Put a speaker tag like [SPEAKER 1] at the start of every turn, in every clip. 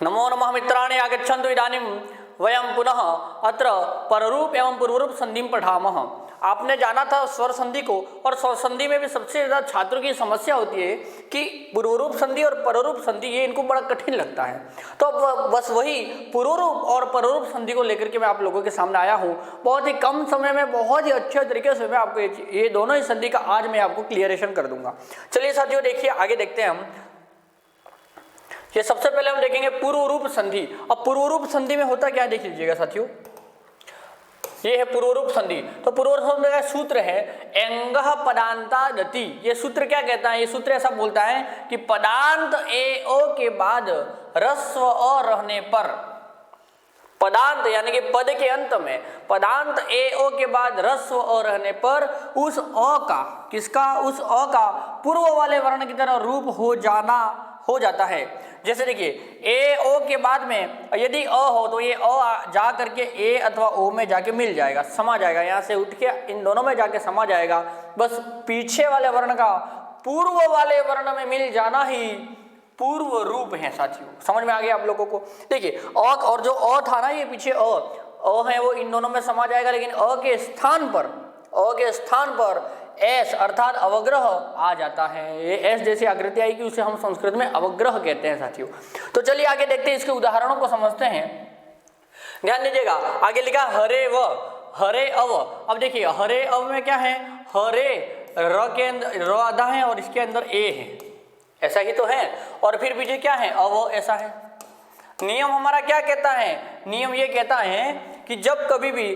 [SPEAKER 1] नमो नमः मित्राणि आगच्छन्तु इदानीं वयं पुनः अत्र पररूप एवं पूर्वरूप संधि पढ़ामः। आपने जाना था स्वर संधि को, और स्वर संधि में भी सबसे ज़्यादा छात्रों की समस्या होती है कि पूर्वरूप संधि और पररूप संधि ये इनको बड़ा कठिन लगता है। तो अब बस वही पूर्वरूप और पररूप संधि को लेकर के मैं आप लोगों के सामने आया हूँ। बहुत ही कम समय में बहुत ही अच्छे तरीके से मैं आपको ये दोनों ही संधि का आज मैं आपको क्लियरेशन कर दूंगा। चलिए साथियों देखिए, आगे देखते हैं हम। ये सबसे पहले हम देखेंगे पूर्वरूप संधि। अब पूर्वरूप संधि में होता क्या है देख लीजिएगा साथियों, ये है पूर्वरूप संधि। तो पूर्वरूप संधि का सूत्र है एंगः पदान्तादति। ये सूत्र क्या कहता है? ये सूत्र ऐसा बोलता है कि पदांत ए ओ के बाद ह्रस्व अ रहने पर, पदांत यानी कि पद के अंत में पदांत ए ओ के बाद ह्रस्व अ रहने पर उस अ का, किसका? उस अ का पूर्व वाले वर्ण की तरह रूप हो जाता है। जैसे देखिए ए ओ के बाद में यदि अ हो तो ये अ जा करके ए अथवा ओ में जाके मिल जाएगा, समा जाएगा, यहाँ से उठ के इन दोनों में जाके समा जाएगा। बस पीछे वाले वर्ण का पूर्व वाले वर्ण में मिल जाना ही पूर्व रूप है साथियों। समझ में आ गया आप लोगों को? देखिए अ और जो अ था ना, ये पीछे अ है वो इन दोनों में समा जाएगा, लेकिन अ के स्थान पर एस अर्थात अवग्रह आ जाता है। ये एस जैसी आकृति आएगी उसे हम संस्कृत में अवग्रह कहते हैं साथियों। तो चलिए आगे देखते हैं, इसके उदाहरणों को समझते हैं। ध्यान दीजिएगा, आगे लिखा हरे व हरे अव। अब देखिए हरे अव में क्या है? हरे र के अंदर र आधा है और इसके अंदर ए है, ऐसा ही तो है। और फिर पीछे क्या है? अव, ऐसा है। नियम हमारा क्या कहता है? नियम ये कहता है कि जब कभी भी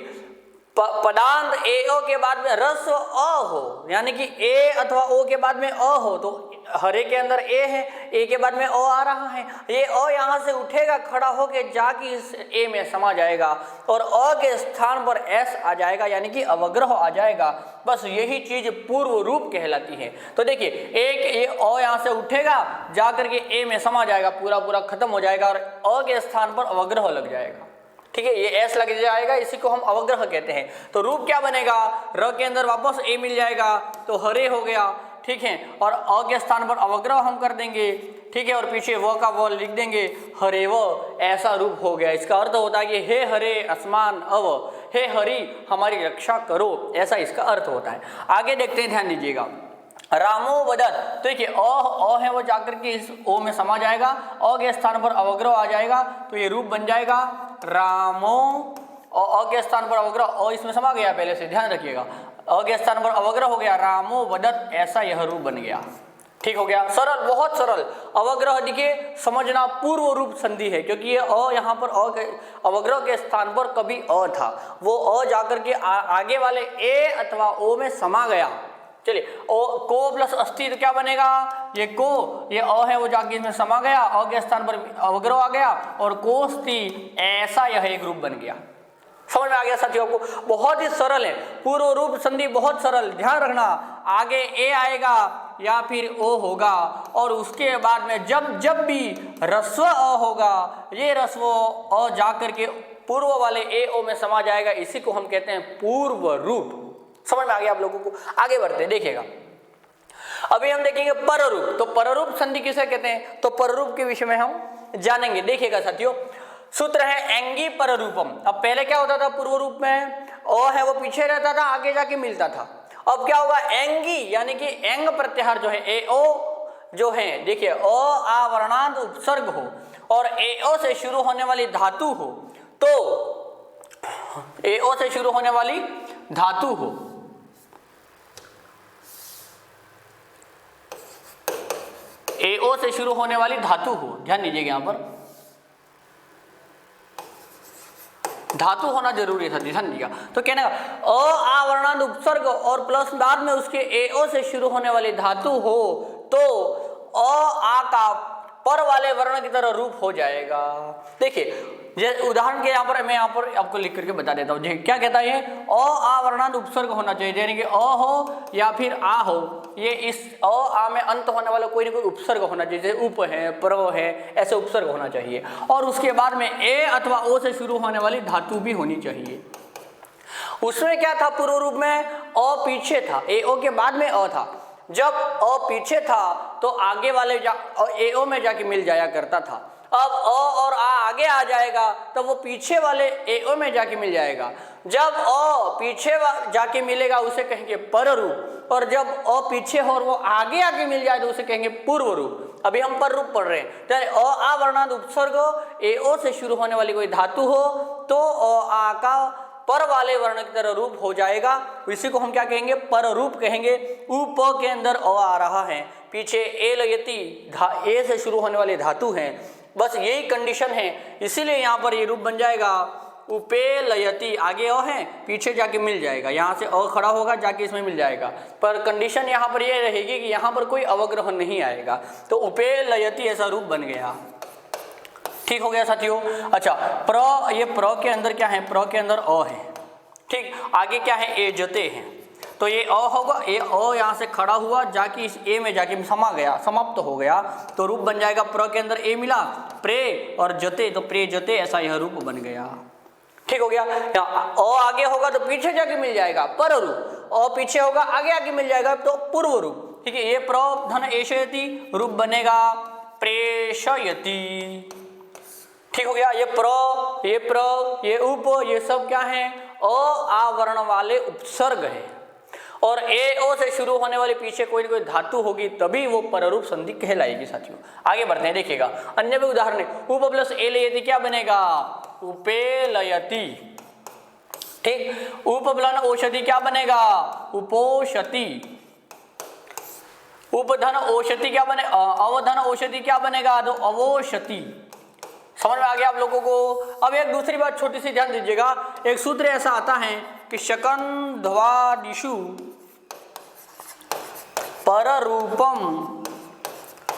[SPEAKER 1] पदांत ए ओ के बाद में ह्रस्व अ हो, यानी कि ए अथवा ओ के बाद में अ हो, तो हरे के अंदर ए है, ए के बाद में अ आ रहा है, ये अ यहाँ से उठेगा, खड़ा होके जाके इस ए में समा जाएगा और अ के स्थान पर एस आ जाएगा, यानी कि अवग्रह आ जाएगा। बस यही चीज पूर्व रूप कहलाती है। तो देखिए एक ये अ यहाँ से उठेगा, जा करके ए में समा जाएगा, पूरा खत्म हो जाएगा और अ के स्थान पर अवग्रह लग जाएगा। ठीक है, ये एस लग जाएगा, इसी को हम अवग्रह कहते हैं। तो रूप क्या बनेगा? र के अंदर वापस ए मिल जाएगा तो हरे हो गया, ठीक है, और अ के स्थान पर अवग्रह हम कर देंगे, ठीक है, और पीछे व का व लिख देंगे, हरे व, ऐसा रूप हो गया। इसका अर्थ होता है कि हे हरे आसमान अव, हे हरि हमारी रक्षा करो, ऐसा इसका अर्थ होता है। आगे देखते हैं, ध्यान दीजिएगा। रामो वदन, तो देखिए अ है वो जाकर के इस ओ में समा जाएगा, अ के स्थान पर अवग्रह आ जाएगा, तो ये रूप बन जाएगा रामो। अ के स्थान पर अवग्रह, अ इसमें समा गया पहले से, ध्यान रखिएगा, अ के स्थान पर अवग्रह हो गया, रामो वदत, ऐसा यह रूप बन गया। ठीक हो गया, सरल, बहुत सरल। अवग्रह देखिए समझना पूर्व रूप संधि है, क्योंकि ये अ यहाँ पर अ के अवग्रह के स्थान पर कभी अ था, वो अ जाकर के आगे वाले ए अथवा ओ में समा गया। चलिए ओ को प्लस अस्थि तो क्या बनेगा? ये को, ये अ है वो जाके इसमें समा गया, अ के स्थान पर अवग्रह आ गया और कोस्ति, ऐसा यह एक रूप बन गया। समझ में आ गया साथियों आपको? बहुत ही सरल है पूर्व रूप संधि, बहुत सरल। ध्यान रखना, आगे ए आएगा या फिर ओ होगा, और उसके बाद में जब भी ह्रस्व अ होगा, ये ह्रस्व अ जाकर के पूर्व वाले ए ओ में समा जाएगा, इसी को हम कहते हैं पूर्व रूप। समझ में आ गया आप लोगों को? आगे बढ़ते हैं, देखिएगा अभी हम देखेंगे पररूप। तो पररूप संधि किसे कहते हैं? तो पररूप के विषय में हम जानेंगे। देखिएगा साथियों, सूत्र है एंगी पररूपम। अब पहले क्या होता था? पूर्व रूप में अ है वो पीछे रहता था, आगे जाके मिलता था। अब क्या होगा? एंगी यानी कि एंग प्रत्याहार जो है, ए ओ जो है, देखिए अ आ वर्णांत उपसर्ग हो और ए ओ से शुरू होने वाली धातु हो, तो ए ओ से शुरू होने वाली धातु हो, ए ओ से शुरू होने वाली धातु हो, ध्यान दीजिएगा, यहां पर धातु होना जरूरी था, ध्यान दीजिएगा। तो कहने का अ आ वर्णांत उपसर्ग और प्लस बाद में उसके ए ओ से शुरू होने वाली धातु हो, तो अ आ का पर वाले वर्ण की तरह रूप हो जाएगा। देखिए उदाहरण के यहाँ पर मैं यहाँ पर आपको लिख करके बता देता हूँ। क्या कहता है? अ आ वर्णांत उपसर्ग होना चाहिए, यानी कि अ हो या फिर आ हो, ये इस अ आ में अंत होने वाला कोई ना कोई उपसर्ग होना चाहिए, जैसे उप है, प्रव है, ऐसे उपसर्ग होना चाहिए, और उसके बाद में ए अथवा ओ से शुरू होने वाली धातु भी होनी चाहिए। उसमें क्या था? पूर्व रूप में अ पीछे था, ए ओ के बाद में अ था। जब अ पीछे था तो आगे वाले एओ में जाके मिल जाया करता था। अब अ और आ आगे आ जाएगा तो वो पीछे वाले एओ में जाके मिल जाएगा। जब अ पीछे जाके मिलेगा उसे कहेंगे पर रूप, और जब अ पीछे हो और वो आगे आके मिल जाए तो उसे कहेंगे पूर्व रूप। अभी हम पर रूप पढ़ रहे हैं, तो अ आ वर्णांत उपसर्ग एओ से शुरू होने वाली कोई धातु हो तो अ आ का पर वाले वर्ण की तरह रूप हो जाएगा। इसी को हम क्या कहेंगे? पर रूप कहेंगे। ऊप के अंदर अ आ रहा है, पीछे ए लयति ए से शुरू होने वाली धातु है, बस यही कंडीशन है, इसीलिए यहाँ पर ये रूप बन जाएगा उपे लयति। आगे अ है, पीछे जाके मिल जाएगा, यहाँ से अ खड़ा होगा जाके इसमें मिल जाएगा, पर कंडीशन यहाँ पर ये रहेगी कि यहाँ पर कोई अवग्रह नहीं आएगा, तो उपे लयति ऐसा रूप बन गया। ठीक हो गया साथियों। अच्छा, प्र, ये प्र के अंदर क्या है? प्र के अंदर अ है, ठीक। आगे क्या है? ए जते हैं, तो ये अ होगा, ये अ यहाँ से खड़ा हुआ जाके इस ए में जाके समा गया, समाप्त हो गया, तो रूप बन जाएगा प्र के अंदर ए मिला, प्रे और जते, तो प्रे जते ऐसा यह रूप बन गया। ठीक हो गया। अ आगे होगा तो पीछे जाके मिल जाएगा पर रूप, अ पीछे होगा आगे आके मिल जाएगा तो पूर्व रूप। ठीक है, ये प्र धन एषयति रूप बनेगा प्रेषयति। ठीक हो गया। ये प्र, ये उप, ये सब क्या है? अ आ वर्ण वाले उपसर्ग है, और ए ओ से शुरू होने वाली पीछे कोई न कोई धातु होगी तभी वो पररूप संधि कहलाएगी साथियों। आगे बढ़ते हैं, देखिएगा अन्य भी उदाहरण है। उप प्लस ए लयति क्या बनेगा? उपे लयति। ठीक, उप प्लस औषधि क्या बनेगा? उपोषति। उपधन औषधि क्या बने? अवधन औषधि क्या बनेगा? तो अवोषति। समझ में आ गया आप लोगों को? अब एक दूसरी बात छोटी सी ध्यान दीजिएगा, एक सूत्र ऐसा आता है कि शकंध्वादिषु पररूपम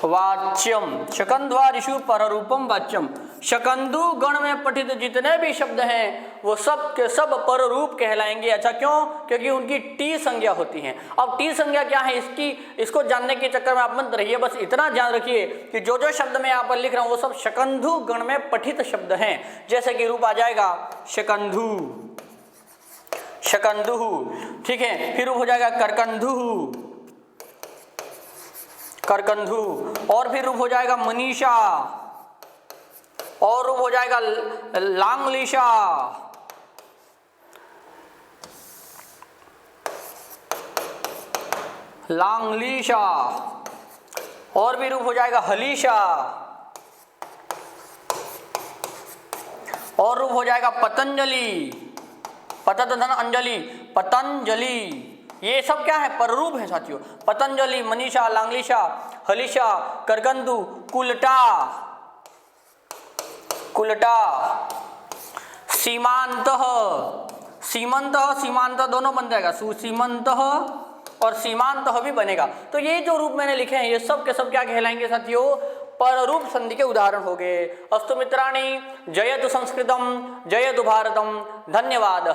[SPEAKER 1] वाच्यम, शकंध्वादिषु पररूपम वाच्यम। शकंदु गण में पठित जितने भी शब्द हैं वो सब के सब पररूप कहलाएंगे। अच्छा, क्यों? क्योंकि उनकी टी संज्ञा होती है। अब टी संज्ञा क्या है इसको जानने के चक्कर में आप मत रहिए, बस इतना ध्यान रखिए कि जो जो शब्द मैं यहाँ पर लिख रहा हूँ वो सब शकंधु गण में पठित शब्द हैं। जैसे कि रूप आ जाएगा शकंधु, शकंधु, ठीक है। फिर रूप हो जाएगा करकंधु, करकंधु, और फिर रूप हो जाएगा मनीषा, और रूप हो जाएगा लांगलिशा, लांगलिशा, और भी रूप हो जाएगा हलीशा, और रूप हो जाएगा पतंजलि, पतत धन अंजलि, पतंजलि। ये सब क्या है? पररूप है साथियों। पतंजलि, मनीषा, लांगलिशा, हलीशा, करकंदु, कुलटा, कुलटा, सीमांत, सीमंत, सीमांत दोनों बन जाएगा, सुसीमंत और सीमांत भी बनेगा। तो ये जो रूप मैंने लिखे हैं ये सब के सब क्या कहलाएंगे साथियों? पररूप संधि के उदाहरण हो गए। अस्तु मित्राणि, जयतु संस्कृतम, जयतु भारतम, धन्यवाद।